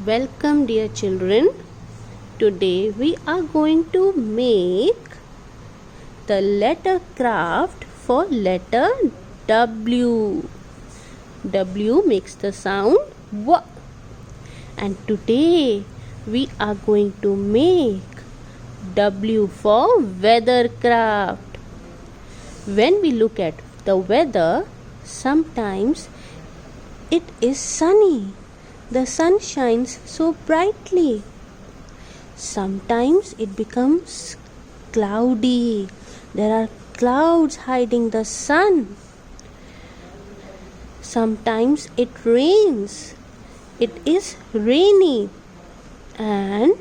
Welcome, dear children. Today we are going to make the letter craft for letter W. W makes the sound W. And today we are going to make W for weathercraft. When we look at the weather, sometimes it is sunny. The sun shines so brightly. Sometimes it becomes cloudy. There are clouds hiding the sun. Sometimes it rains. It is rainy. And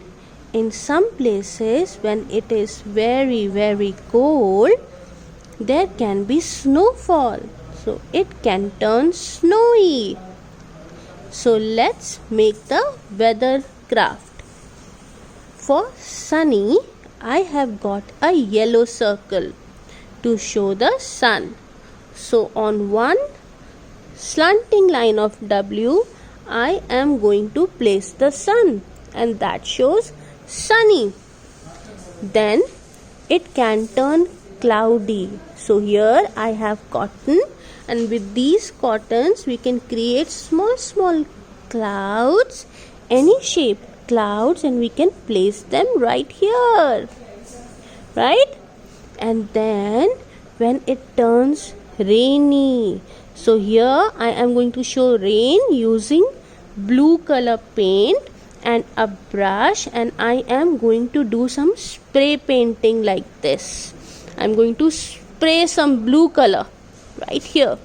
in some places, when it is very, very cold, there can be snowfall. So it can turn snowy. So let's make the weather craft. For sunny, I have got a yellow circle to show the sun. So on one slanting line of W, I am going to place the sun, and that shows sunny. Then it can turn cloudy. So here I have cotton, and with these cottons we can create small clouds, any shape clouds, and we can place them right here, right? And then when it turns rainy, so here I am going to show rain using blue color paint and a brush, and I am going to do some spray painting like this. I'm going to spray some blue color right here.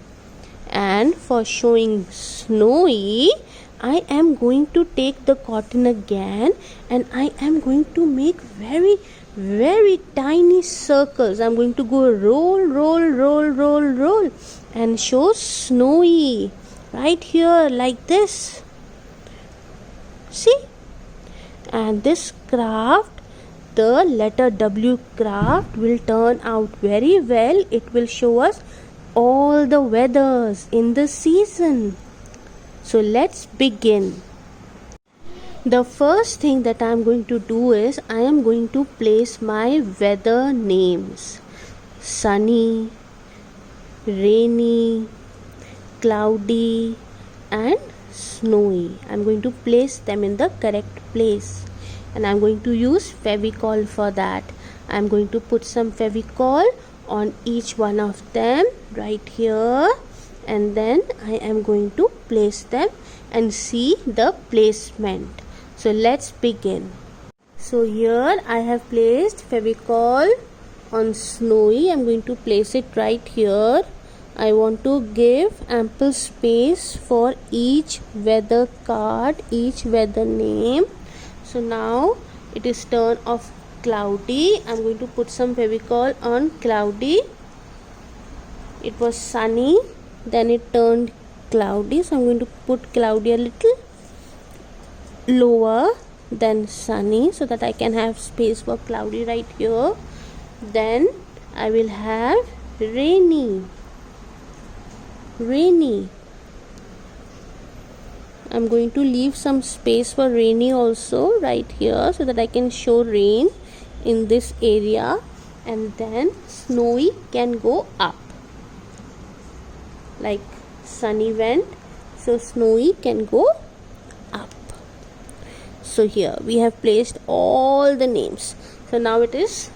And for showing snowy, I am going to take the cotton again, and I am going to make very tiny circles. I'm going to go roll and show snowy right here like this. See? And this craft, the letter W craft, will turn out very well. It will show us all the weathers in the season. So let's begin. The first thing that I am going to do is I am going to place my weather names: sunny, rainy, cloudy and snowy. I am going to place them in the correct place, and I am going to use Fevicol for that. I am going to put some Fevicol on each one of them right here, and then I am going to place them and see the placement. So let's begin. So here I have placed Fevicol on snowy. I'm going to place it right here. I want to give ample space for each weather card, each weather name. So now it is turn of cloudy. I'm going to put some Fevicol on cloudy. It was sunny, then it turned cloudy, so I'm going to put cloudy a little lower than sunny so that I can have space for cloudy right here. Then I will have rainy. I'm going to leave some space for rainy also right here so that I can show rain in this area, and then snowy can go up like sunny went, so snowy can go up. So here we have placed all the names. So now it is,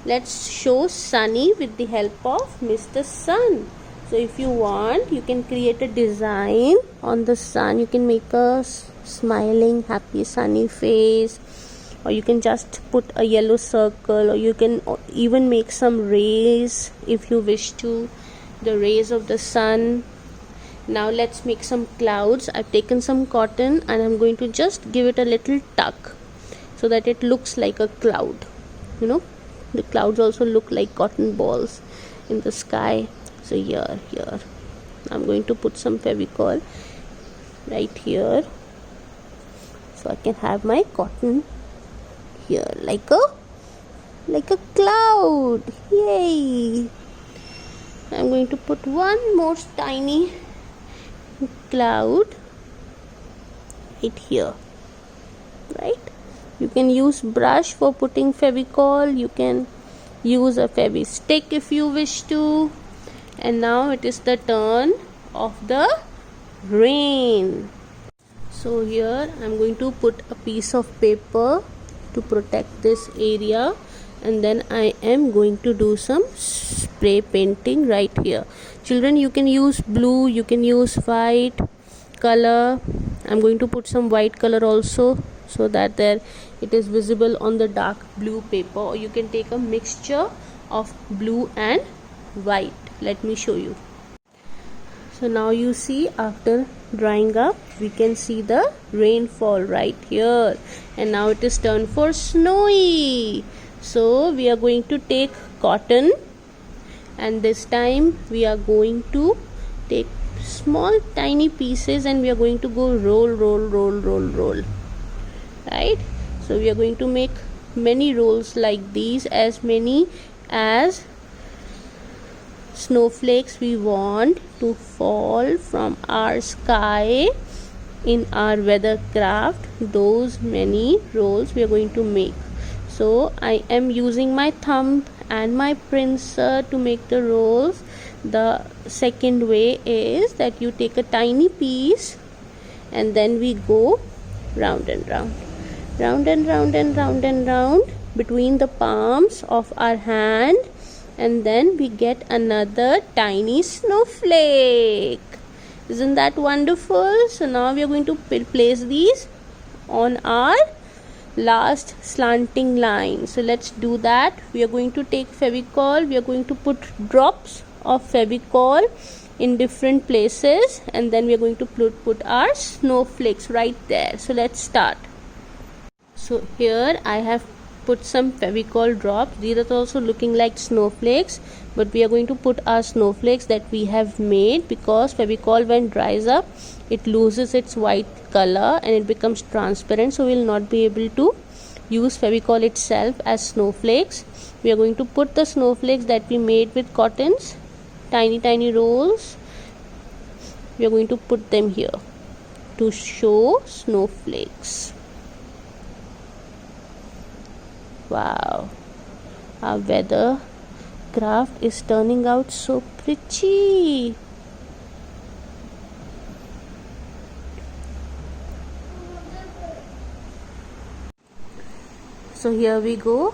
let's show sunny with the help of Mr. Sun. So if you want, you can create a design on the sun. You can make a smiling happy sunny face, or you can just put a yellow circle, or you can even make some rays if you wish to, the rays of the sun. Now let's make some clouds. I've taken some cotton and I'm going to just give it a little tuck so that it looks like a cloud. You know, the clouds also look like cotton balls in the sky. So here I'm going to put some Fevicol right here, so I can have my cotton here like a cloud. Yay! I'm going to put one more tiny cloud right here. right? You can use brush for putting Fevicol, you can use a Fevi stick if you wish to. And now it is the turn of the rain. So here I'm going to put a piece of paper to protect this area, and then I am going to do some spray painting right here. Children, you can use blue, you can use white color. I'm going to put some white color also, so that there it is visible on the dark blue paper, or you can take a mixture of blue and white. Let me show you. So now you see, after drying up, we can see the rainfall right here, and now it is turn for snowy. So we are going to take cotton, and this time we are going to take small tiny pieces, and we are going to go roll, right? So we are going to make many rolls like these, as many as snowflakes we want to fall from our sky in our weathercraft. Those many rolls we are going to make. So I am using my thumb and my pincer to make the rolls. The second way is that you take a tiny piece, and then we go round and round, between the palms of our hand, and then we get another tiny snowflake. Isn't that wonderful? So now we are going to place these on our last slanting line. So let's do that. We are going to take Fevicol. We are going to put drops of Fevicol in different places, and then we are going to put our snowflakes right there. So let's start. So here I have put some Fevicol drops. These are also looking like snowflakes, but we are going to put our snowflakes that we have made, because Fevicol, when dries up, it loses its white color and it becomes transparent, so we will not be able to use Fevicol itself as snowflakes. We are going to put the snowflakes that we made with cottons, tiny rolls. We are going to put them here to show snowflakes. Wow, our weather craft is turning out so pretty. So here we go.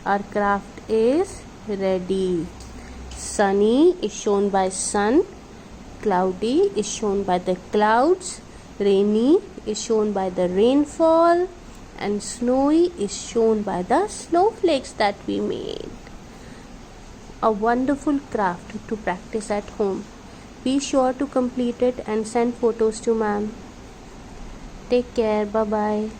Our craft is ready. Sunny is shown by sun, cloudy is shown by the clouds, rainy is shown by the rainfall, and snowy is shown by the snowflakes that we made. A wonderful craft to practice at home. Be sure to complete it and send photos to ma'am. Take care. Bye bye.